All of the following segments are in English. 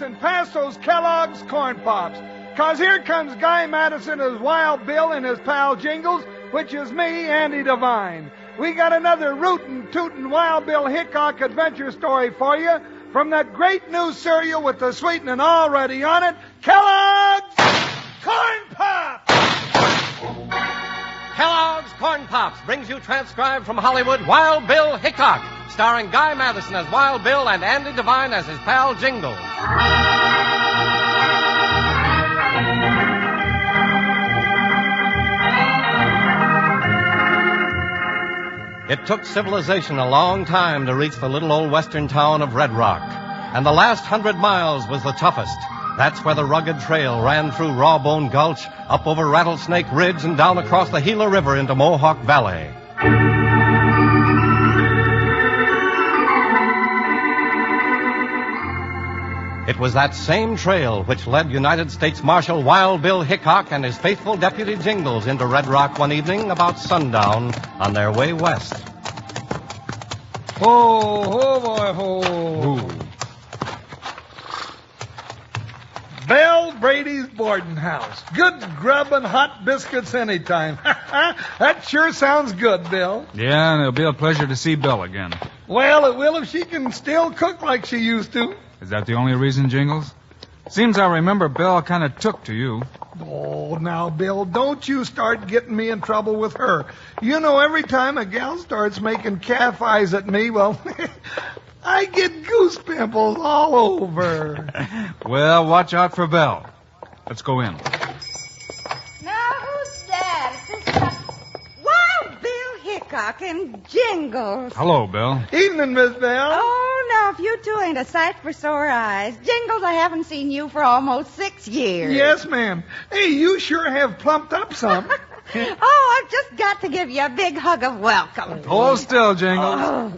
Pops and pass those Kellogg's Corn Pops. 'Cause here comes Guy Madison as Wild Bill and his pal Jingles, which is me, Andy Devine. We got another rootin', tootin' Wild Bill Hickock adventure story for you from that great new cereal with the sweetening already on it, Kellogg's Corn Pops! Kellogg's Corn Pops brings you transcribed from Hollywood Wild Bill Hickock, starring Guy Madison as Wild Bill and Andy Devine as his pal Jingles. It took civilization a long time to reach the little old western town of Red Rock, and the last 100 miles was the toughest. That's where the rugged trail ran through Rawbone Gulch, up over Rattlesnake Ridge, and down across the Gila River into Mohawk Valley. It was that same trail which led United States Marshal Wild Bill Hickock and his faithful deputy Jingles into Red Rock one evening about sundown on their way west. Ho, ho, boy, ho. Ooh. Belle Brady's boarding house. Good grub and hot biscuits anytime. That sure sounds good, Bill. Yeah, and it'll be a pleasure to see Bill again. Well, it will if she can still cook like she used to. Is that the only reason, Jingles? Seems I remember Bill kind of took to you. Oh, now, Bill, don't you start getting me in trouble with her. You know, every time a gal starts making calf eyes at me, well, I get goose pimples all over. Well, watch out for Bill. Let's go in. Now, who's that? Is this Wild Bill Hickock and Jingles? Hello, Bill. Evening, Miss Belle. Oh, no, if you two ain't a sight for sore eyes. Jingles, I haven't seen you for almost 6 years. Yes, ma'am. Hey, you sure have plumped up some. Oh, I've just got to give you a big hug of welcome. Hold still, Jingles.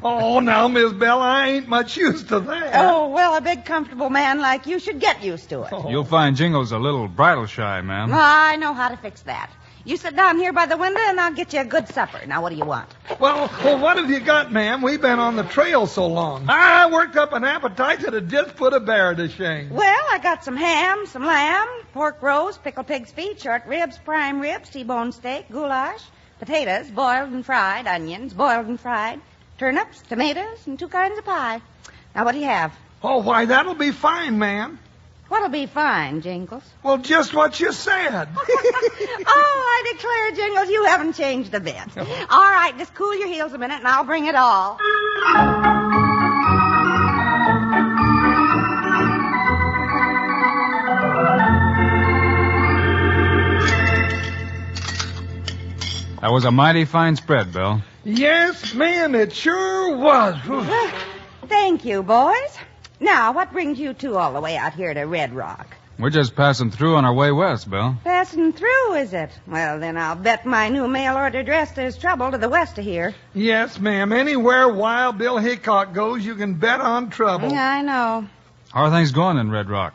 Oh, now, Miss Belle, I ain't much used to that. Oh, well, a big, comfortable man like you should get used to it. You'll find Jingles a little bridle shy, ma'am. I know how to fix that. You sit down here by the window, and I'll get you a good supper. Now, what do you want? Well, what have you got, ma'am? We've been on the trail so long. I worked up an appetite that'd just put a bear to shame. Well, I got some ham, some lamb, pork roast, pickled pig's feet, short ribs, prime ribs, T-bone steak, goulash, potatoes, boiled and fried, onions, boiled and fried, turnips, tomatoes, and 2 kinds of pie. Now, what do you have? Oh, why, that'll be fine, ma'am. What'll be fine, Jingles? Well, just what you said. Oh, I declare, Jingles, you haven't changed a bit. All right, just cool your heels a minute, and I'll bring it all. That was a mighty fine spread, Bill. Yes, ma'am, it sure was. Thank you, boys. Now, what brings you two all the way out here to Red Rock? We're just passing through on our way west, Bill. Passing through, is it? Well, then I'll bet my new mail-order dress there's trouble to the west of here. Yes, ma'am. Anywhere Wild Bill Hickock goes, you can bet on trouble. Yeah, I know. How are things going in Red Rock?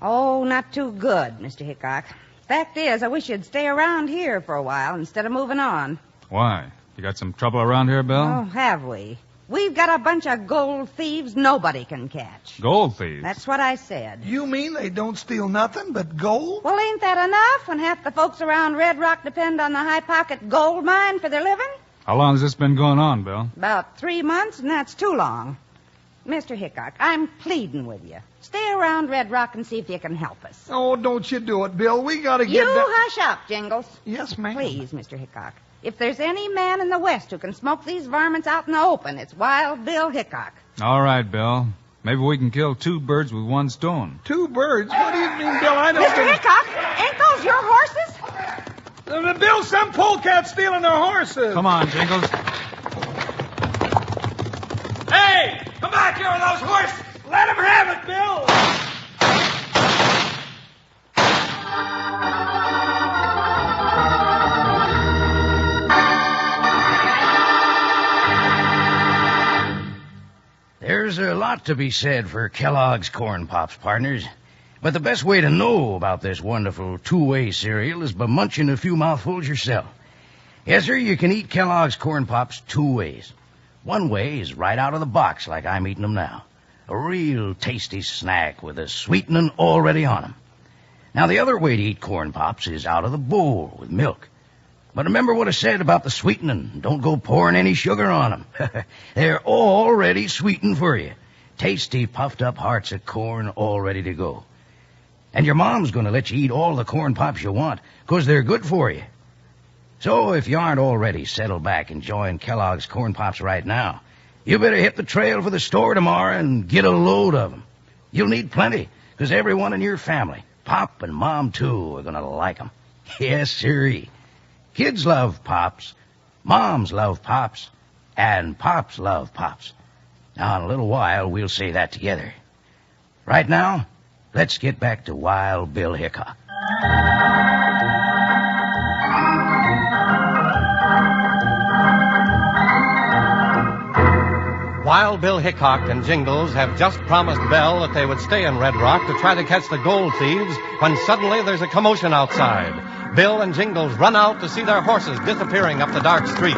Oh, not too good, Mr. Hickock. Fact is, I wish you'd stay around here for a while instead of moving on. Why? You got some trouble around here, Bill? Oh, have we? We've got a bunch of gold thieves nobody can catch. Gold thieves? That's what I said. You mean they don't steal nothing but gold? Well, ain't that enough when half the folks around Red Rock depend on the high-pocket gold mine for their living? How long has this been going on, Bill? About 3 months, and that's too long. Mr. Hickock, I'm pleading with you. Stay around Red Rock and see if you can help us. Oh, don't you do it, Bill. We gotta get You that... hush up, Jingles. Yes, ma'am. Please, Mr. Hickock. If there's any man in the West who can smoke these varmints out in the open, it's Wild Bill Hickock. All right, Bill. Maybe we can kill 2 birds with 1 stone. 2 birds? What do you mean, Bill? I don't... Mr. Hickock, ain't those your horses? Bill, some polecat's stealing our horses. Come on, Jingles. Hey! Come back here with those horses! Let him have it, Bill. There's a lot to be said for Kellogg's Corn Pops, partners. But the best way to know about this wonderful 2-way cereal is by munching a few mouthfuls yourself. Yes, sir, you can eat Kellogg's Corn Pops 2 ways. One way is right out of the box like I'm eating them now. A real tasty snack with a sweetening already on 'em. Now, the other way to eat corn pops is out of the bowl with milk. But remember what I said about the sweetening. Don't go pouring any sugar on 'em. They're already sweetened for you. Tasty, puffed-up hearts of corn all ready to go. And your mom's going to let you eat all the corn pops you want, 'cause they're good for you. So if you aren't already settled back enjoying Kellogg's corn pops right now, you better hit the trail for the store tomorrow and get a load of 'em. You'll need plenty, 'cause everyone in your family, Pop and Mom too, are going to like 'em. Yes, sirree. Kids love Pops, Moms love Pops, and Pops love Pops. Now, in a little while, we'll say that together. Right now, let's get back to Wild Bill Hickock. Wild Bill Hickock and Jingles have just promised Belle that they would stay in Red Rock to try to catch the gold thieves when suddenly there's a commotion outside. Bill and Jingles run out to see their horses disappearing up the dark street.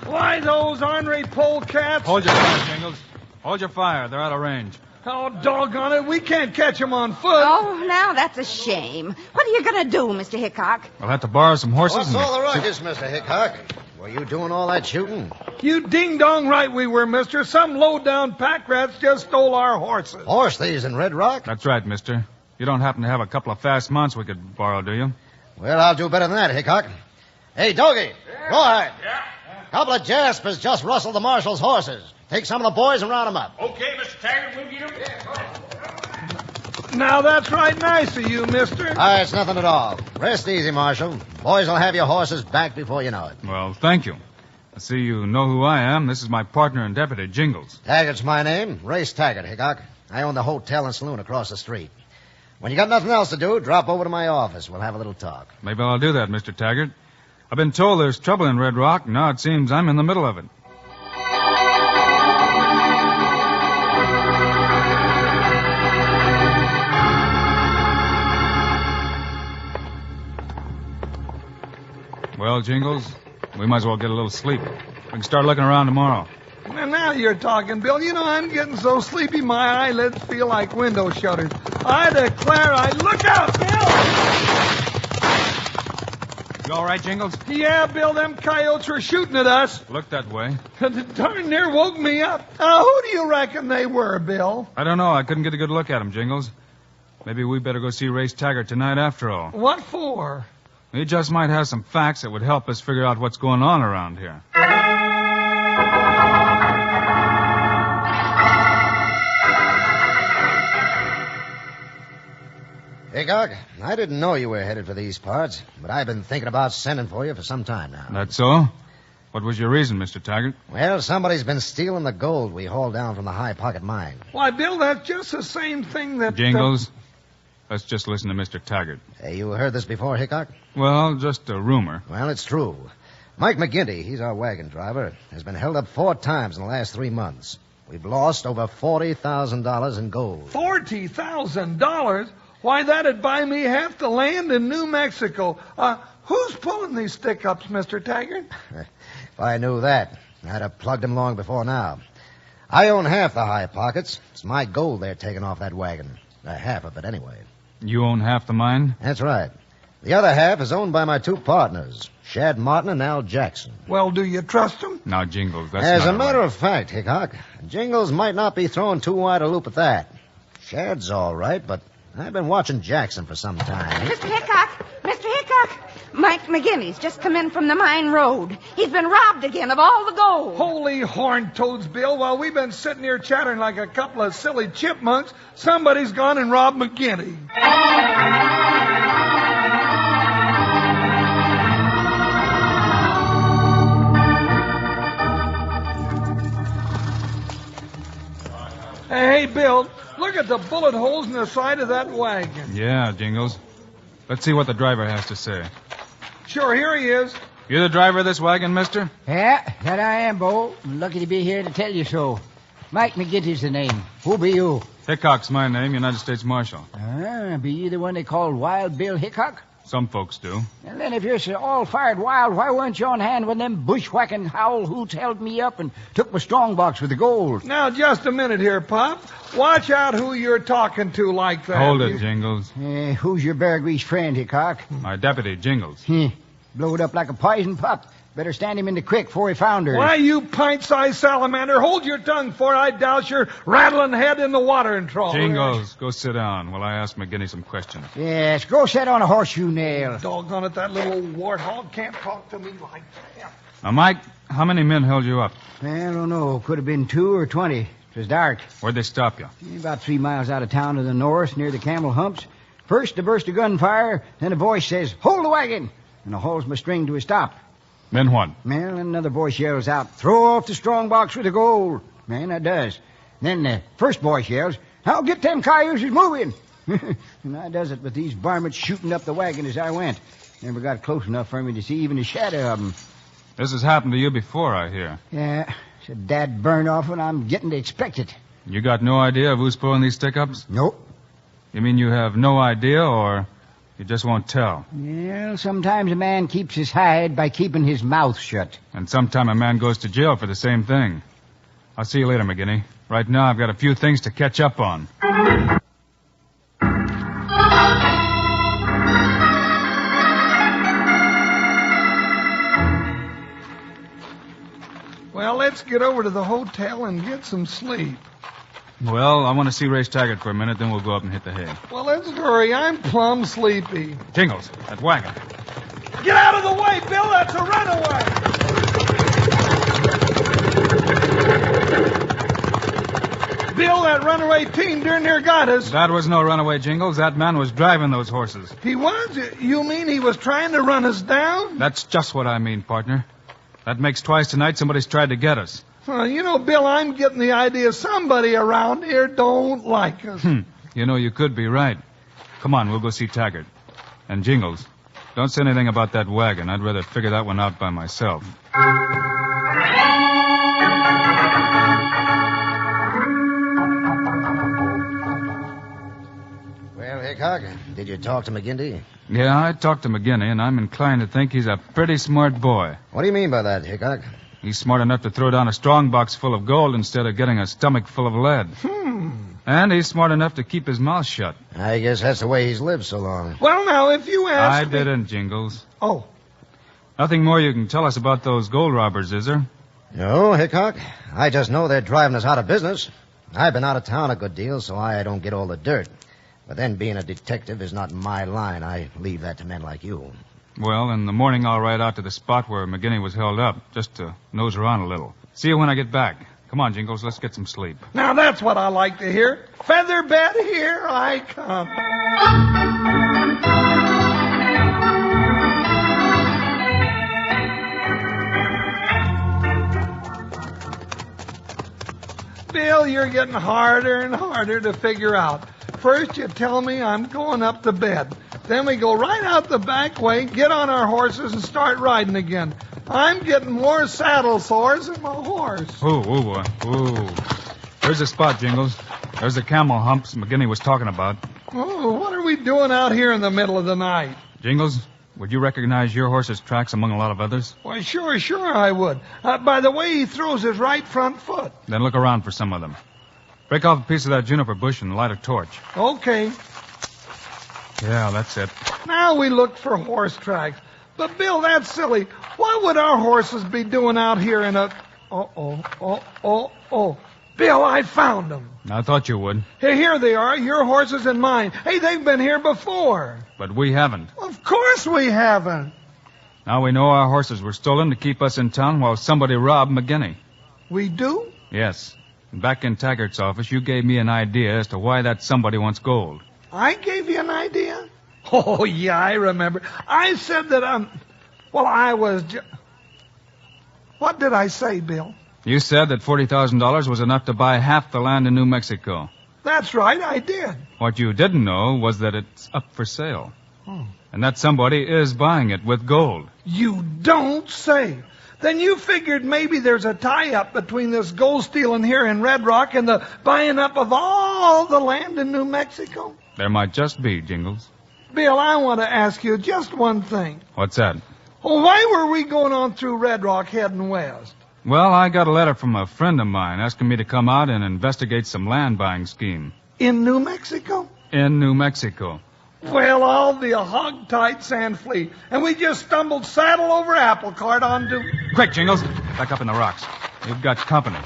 Why, those ornery polecats? Hold your fire, Jingles. Hold your fire. They're out of range. Oh, doggone it. We can't catch them on foot. Oh, now that's a shame. What are you going to do, Mr. Hickok? We'll have to borrow some horses. What's all the ruckus, Mr. Hickok? Were you doing all that shooting? You ding-dong right we were, mister. Some low-down pack rats just stole our horses. Horse thieves in Red Rock? That's right, mister. You don't happen to have a couple of fast mounts we could borrow, do you? Well, I'll do better than that, Hickok. Hey, Doggy, go ahead. Yeah? Couple of jaspers just rustled the marshal's horses. Take some of the boys and round them up. Okay, Mr. Taggart, we'll get him. Now, that's right nice of you, mister. It's nothing at all. Rest easy, Marshal. Boys will have your horses back before you know it. Well, thank you. I see you know who I am. This is my partner and deputy, Jingles. Taggart's my name. Race Taggart, Hickok. I own the hotel and saloon across the street. When you got nothing else to do, drop over to my office. We'll have a little talk. Maybe I'll do that, Mr. Taggart. I've been told there's trouble in Red Rock, and now it seems I'm in the middle of it. Well, Jingles, we might as well get a little sleep. We can start looking around tomorrow. Now you're talking, Bill. You know, I'm getting so sleepy my eyelids feel like window shutters. I declare Look out, Bill! You all right, Jingles? Yeah, Bill, them coyotes were shooting at us. Look that way. Darn near woke me up. Who do you reckon they were, Bill? I don't know. I couldn't get a good look at them, Jingles. Maybe we better go see Race Taggart tonight after all. What for? He just might have some facts that would help us figure out what's going on around here. Hickok, I didn't know you were headed for these parts, but I've been thinking about sending for you for some time now. That's so? What was your reason, Mr. Taggart? Well, somebody's been stealing the gold we hauled down from the High Pocket mine. Why, Bill, that's just the same thing that... Jingles, let's just listen to Mr. Taggart. Hey, you heard this before, Hickok? Well, just a rumor. Well, it's true. Mike McGinty, he's our wagon driver, has been held up 4 times in the last 3 months. We've lost over $40,000 in gold. $40,000? Why, that'd buy me half the land in New Mexico. Who's pulling these stick-ups, Mr. Taggart? If I knew that, I'd have plugged him long before now. I own half the High Pockets. It's my gold they're taking off that wagon. Half of it, anyway. You own half the mine? That's right. The other half is owned by my 2 partners, Shad Martin and Al Jackson. Well, do you trust them? Now, Jingles, that's As not a matter right. of fact, Hickok, Jingles might not be throwing too wide a loop at that. Shad's all right, but I've been watching Jackson for some time. Mr. Hickok! Mr. Hickok! Mike McGinty's just come in from the mine road. He's been robbed again of all the gold. Holy horn toads, Bill. While we've been sitting here chattering like a couple of silly chipmunks, somebody's gone and robbed McGinty. Hey, Bill, look at the bullet holes in the side of that wagon. Yeah, Jingles. Let's see what the driver has to say. Sure, here he is. You the driver of this wagon, mister? Yeah, that I am, Bo. I'm lucky to be here to tell you so. Mike McGinty's the name. Who be you? Hickok's my name, United States Marshal. Be you the one they call Wild Bill Hickock? Some folks do. And then if you're so all-fired wild, why weren't you on hand when them bushwhacking howl hoots held me up and took my strong box with the gold? Now, just a minute here, Pop. Watch out who you're talking to like that. Hold it, Jingles. Who's your bear grease friend, Hickock? My deputy, Jingles. Blowed up like a poison pup. Better stand him in the creek before he founders. Why, you pint-sized salamander, hold your tongue before I douse your rattling head in the watering trough. Jingles, go sit down while I ask McGinney some questions. Yes, go set on a horseshoe nail. Doggone it, that little old warthog can't talk to me like that. Now, Mike, how many men held you up? I don't know. Could have been 2 or 20. It was dark. Where'd they stop you? About 3 miles out of town to the north, near the Camel Humps. First, a burst of gunfire, then a voice says, "Hold the wagon!" and I hauls my string to a stop. Then what? Well, another voice yells out, "Throw off the strong box with the gold." Man, that does. Then the first voice yells, "I'll get them cayuses moving." And I does it with these varmints shooting up the wagon as I went. Never got close enough for me to see even a shadow of them. This has happened to you before, I hear. Yeah, it's a dad burn off and I'm getting to expect it. You got no idea of who's pulling these stick-ups? Nope. You mean you have no idea, or you just won't tell? Well, sometimes a man keeps his hide by keeping his mouth shut. And sometime a man goes to jail for the same thing. I'll see you later, McGinney. Right now, I've got a few things to catch up on. Well, let's get over to the hotel and get some sleep. Well, I want to see Race Taggart for a minute, then we'll go up and hit the hay. Well, let's hurry. I'm plumb sleepy. Jingles, that wagon. Get out of the way, Bill. That's a runaway. Bill, that runaway team darn near got us. That was no runaway, Jingles. That man was driving those horses. He was? You mean he was trying to run us down? That's just what I mean, partner. That makes twice tonight somebody's tried to get us. Well, you know, Bill, I'm getting the idea somebody around here don't like us. You know, you could be right. Come on, we'll go see Taggart. And Jingles, don't say anything about that wagon. I'd rather figure that one out by myself. Well, Hickock, did you talk to McGinty? Yeah, I talked to McGinney, and I'm inclined to think he's a pretty smart boy. What do you mean by that, Hickock? He's smart enough to throw down a strong box full of gold instead of getting a stomach full of lead. And he's smart enough to keep his mouth shut. I guess that's the way he's lived so long. Well, now, if you ask I me... didn't, Jingles. Oh. Nothing more you can tell us about those gold robbers, is there? No, Hickock. I just know they're driving us out of business. I've been out of town a good deal, so I don't get all the dirt. But then being a detective is not my line. I leave that to men like you. Well, in the morning I'll ride out to the spot where McGinney was held up, just to nose around a little. See you when I get back. Come on, Jingles, let's get some sleep. Now, that's what I like to hear. Feather bed, here I come. Bill, you're getting harder and harder to figure out. First, you tell me I'm going up to bed. Then we go right out the back way, get on our horses, and start riding again. I'm getting more saddle sores than my horse. Ooh, boy. Ooh. There's the spot, Jingles. There's the camel humps McGinney was talking about. Oh, what are we doing out here in the middle of the night? Jingles, would you recognize your horse's tracks among a lot of others? Why, sure I would. By the way he throws his right front foot. Then look around for some of them. Break off a piece of that juniper bush and light a torch. Okay. Yeah, that's it. Now we look for horse tracks. But, Bill, that's silly. What would our horses be doing out here in a... Oh. Bill, I found them. I thought you would. Hey, here they are, your horses and mine. Hey, they've been here before. But we haven't. Of course we haven't. Now we know our horses were stolen to keep us in town while somebody robbed McGinney. We do? Yes. And back in Taggart's office, you gave me an idea as to why that somebody wants gold. I gave you an idea? Oh, yeah, I remember. I said that, I was What did I say, Bill? You said that $40,000 was enough to buy half the land in New Mexico. That's right, I did. What you didn't know was that it's up for sale. And that somebody is buying it with gold. You don't say. Then you figured maybe there's a tie-up between this gold stealing here in Red Rock and the buying up of all the land in New Mexico? There might just be, Jingles. Bill, I want to ask you just one thing. What's that? Well, why were we going on through Red Rock heading west? Well, I got a letter from a friend of mine asking me to come out and investigate some land buying scheme. In New Mexico? In New Mexico. Well, I'll be a hog-tight sand flea. And we just stumbled saddle over apple cart onto... Quick, Jingles. Back up in the rocks. You've got company.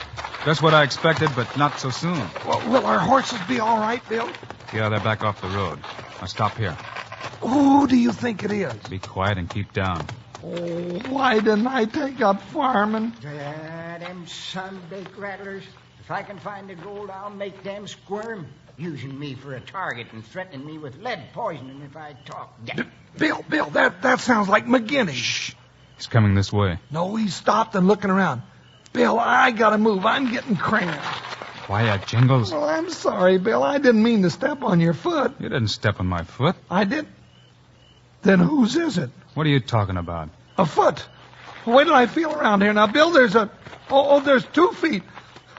Just what I expected, but not so soon. Well, will our horses be all right, Bill? Yeah, they're back off the road. Now stop here. Who do you think it is? Be quiet and keep down. Oh, why didn't I take up farming? Them sun-baked rattlers. If I can find the gold, I'll make them squirm. Using me for a target and threatening me with lead poisoning if I talk. Bill, that sounds like McGinney. Shh. He's coming this way. No, he stopped and looking around. Bill, I gotta move. I'm getting cramped. Quiet, Jingles. Well, I'm sorry, Bill. I didn't mean to step on your foot. You didn't step on my foot. I did? Then whose is it? What are you talking about? A foot. Wait till I feel around here. Now, Bill, there's a... Oh, there's 2 feet.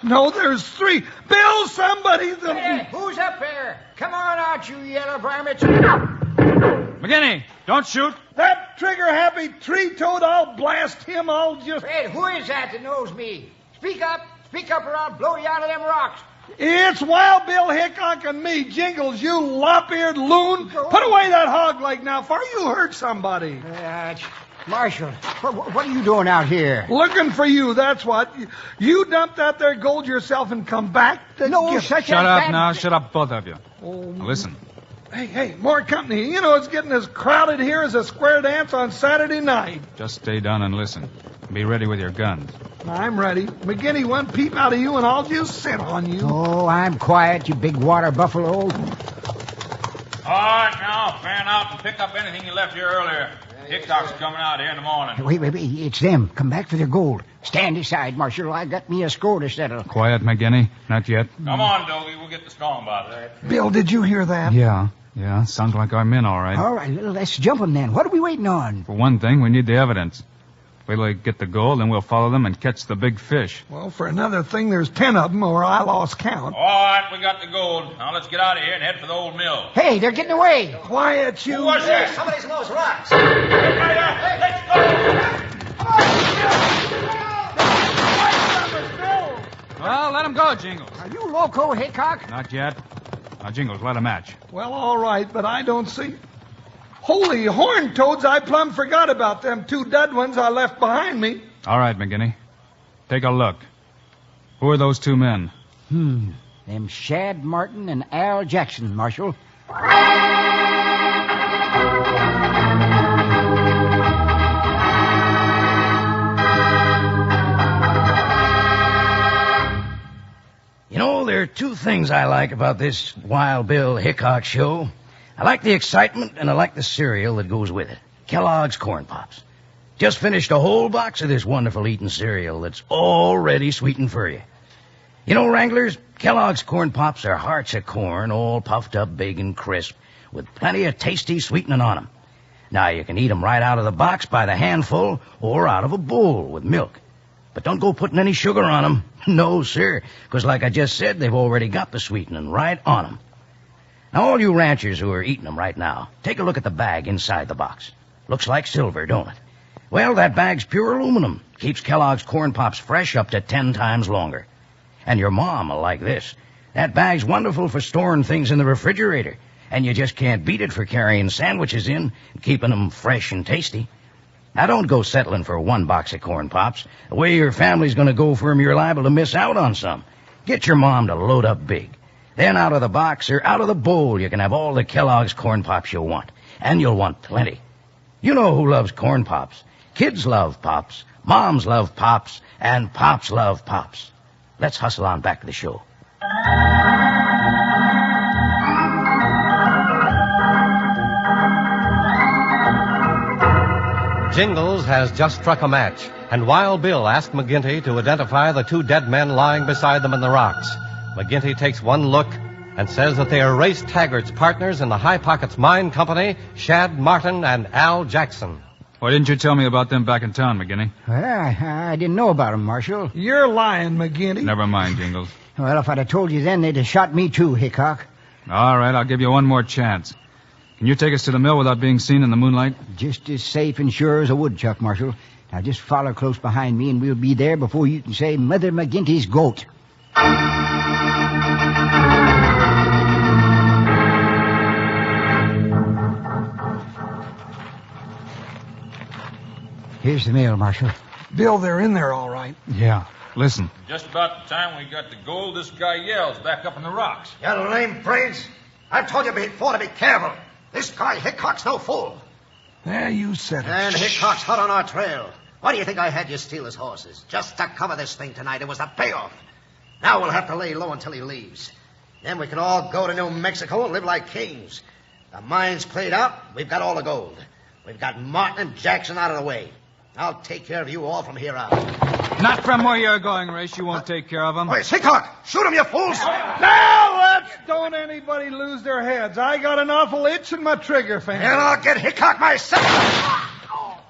No, there's 3. Bill, somebody... Hey, who's up there? Come on out, you yellow varmints. McGinney, don't shoot. That trigger-happy tree-toad, I'll blast him. I'll just... Fred, who is that knows me? Speak up or I'll blow you out of them rocks. It's Wild Bill Hickock and me, Jingles, you lop-eared loon. Put away that hog leg now, for you hurt somebody. Marshal, what are you doing out here? Looking for you, that's what. You dumped that there gold yourself and come back to get... Shut up now. Shut up, both of you. Now listen. Hey, more company. You know, it's getting as crowded here as a square dance on Saturday night. Just stay down and listen. Be ready with your guns. I'm ready. McGinney, one peep out of you and I'll just sit on you. Oh, I'm quiet, you big water buffalo. All right, now, fan out and pick up anything you left here earlier. Hickok's coming out here in the morning. Wait, it's them. Come back for their gold. Stand aside, Marshal. I got me a score to settle. Quiet, McGinney. Not yet. Come on, Doggy. We'll get the strong box. Bill, did you hear that? Yeah. Sounds like our men, all right. All right, let's jump them then. What are we waiting on? For one thing, we need the evidence. Wait till they get the gold, then we'll follow them and catch the big fish. Well, for another thing, there's 10 of them, or I lost count. All right, we got the gold. Now let's get out of here and head for the old mill. Hey, they're getting away. Quiet, you. Who was that? Somebody's in those rocks. Well, let them go, Jingles. Are you loco, Hickok? Not yet. Now, Jingles, let 'em match. Well, all right, but I don't see... Holy horn toads, I plumb forgot about them 2 dead ones I left behind me. All right, McGinney. Take a look. Who are those 2 men? Them Shad Martin and Al Jackson, Marshal. You know, there are 2 things I like about this Wild Bill Hickock show. I like the excitement, and I like the cereal that goes with it. Kellogg's Corn Pops. Just finished a whole box of this wonderful eating cereal that's already sweetened for you. You know, Wranglers, Kellogg's Corn Pops are hearts of corn, all puffed up big and crisp, with plenty of tasty sweetening on them. Now, you can eat them right out of the box by the handful or out of a bowl with milk. But don't go putting any sugar on them. No, sir, because like I just said, they've already got the sweetening right on them. Now, all you ranchers who are eating them right now, take a look at the bag inside the box. Looks like silver, don't it? Well, that bag's pure aluminum. Keeps Kellogg's Corn Pops fresh up to 10 times longer. And your mom will like this. That bag's wonderful for storing things in the refrigerator, and you just can't beat it for carrying sandwiches in and keeping them fresh and tasty. Now, don't go settling for 1 box of Corn Pops. The way your family's going to go for 'em, you're liable to miss out on some. Get your mom to load up big. Then out of the box or out of the bowl, you can have all the Kellogg's Corn Pops you'll want. And you'll want plenty. You know who loves Corn Pops. Kids love Pops, moms love Pops, and Pops love Pops. Let's hustle on back to the show. Jingles has just struck a match, and Wild Bill asked McGinty to identify the 2 dead men lying beside them in the rocks. McGinty takes one look and says that they are Race Taggart's partners in the High Pockets Mine Company, Shad Martin and Al Jackson. Why didn't you tell me about them back in town, McGinney? Well, I didn't know about them, Marshal. You're lying, McGinty. Never mind, Jingles. Well, if I'd have told you then, they'd have shot me too, Hickok. All right, I'll give you one more chance. Can you take us to the mill without being seen in the moonlight? Just as safe and sure as a woodchuck, Marshal. Now just follow close behind me and we'll be there before you can say Mother McGinty's goat. Here's the mill, Marshal. Bill, they're in there all right. Yeah. Listen. Just about the time we got the gold, this guy yells back up in the rocks. You lame brains. I've told you before to be careful. This guy Hickok's no fool. Yeah, you said it. And Hickok's hot on our trail. Why do you think I had you steal his horses? Just to cover this thing tonight. It was the payoff. Now we'll have to lay low until he leaves. Then we can all go to New Mexico and live like kings. The mine's cleared out. We've got all the gold. We've got Martin and Jackson out of the way. I'll take care of you all from here out. Not from where you're going, Race. You won't take care of them. Wait, it's Hickok! Shoot him, you fools! Now don't anybody lose their heads. I got an awful itch in my trigger finger. And I'll get Hickok myself!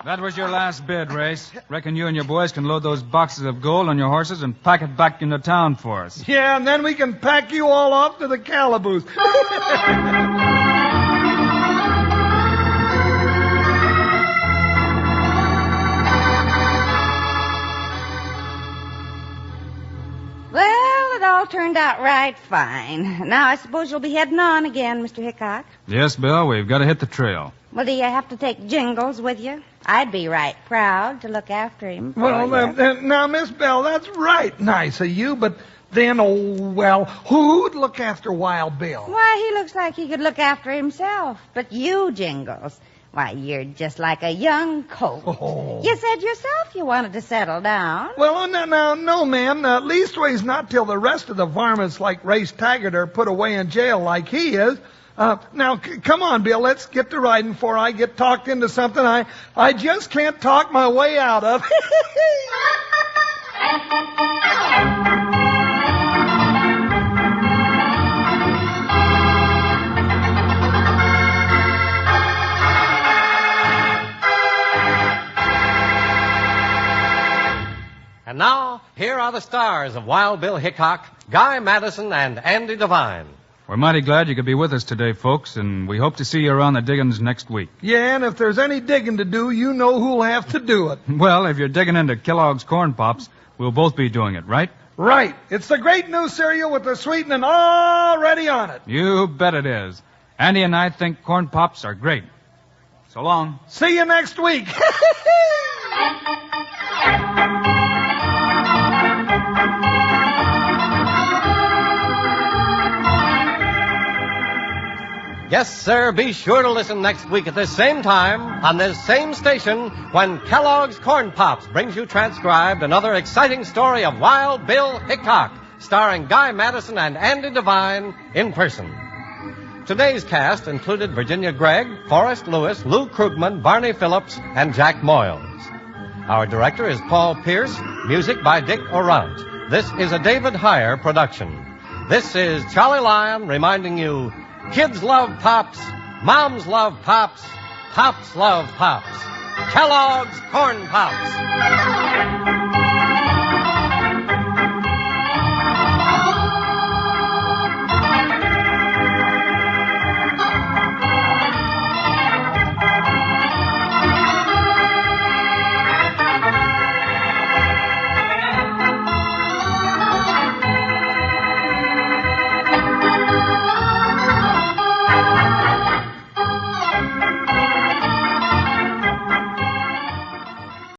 That was your last bid, Race. Reckon you and your boys can load those boxes of gold on your horses and pack it back into town for us. Yeah, and then we can pack you all off to the calaboose. Well, it all turned out right fine. Now I suppose you'll be heading on again, Mr. Hickok. Yes, Bill, we've got to hit the trail. Well, do you have to take Jingles with you? I'd be right proud to look after him. Well, now, Miss Bell, that's right nice of you, but then, who'd look after Wild Bill? Why, he looks like he could look after himself. But you, Jingles, why, you're just like a young colt. Oh. You said yourself you wanted to settle down. Well, no, ma'am. Leastways not till the rest of the varmints like Race Taggart are put away in jail like he is. Now, come on, Bill, let's get to riding before I get talked into something I just can't talk my way out of. And now, here are the stars of Wild Bill Hickok, Guy Madison, and Andy Devine. We're mighty glad you could be with us today, folks, and we hope to see you around the diggings next week. Yeah, and if there's any digging to do, you know who'll have to do it. Well, if you're digging into Kellogg's Corn Pops, we'll both be doing it, right? Right. It's the great new cereal with the sweetening already on it. You bet it is. Andy and I think Corn Pops are great. So long. See you next week. Yes, sir, be sure to listen next week at this same time on this same station when Kellogg's Corn Pops brings you transcribed another exciting story of Wild Bill Hickok, starring Guy Madison and Andy Devine in person. Today's cast included Virginia Gregg, Forrest Lewis, Lou Krugman, Barney Phillips, and Jack Moyles. Our director is Paul Pierce, music by Dick Orant. This is a David Heyer production. This is Charlie Lyon reminding you, kids love Pops, moms love Pops, Pops love Pops. Kellogg's Corn Pops.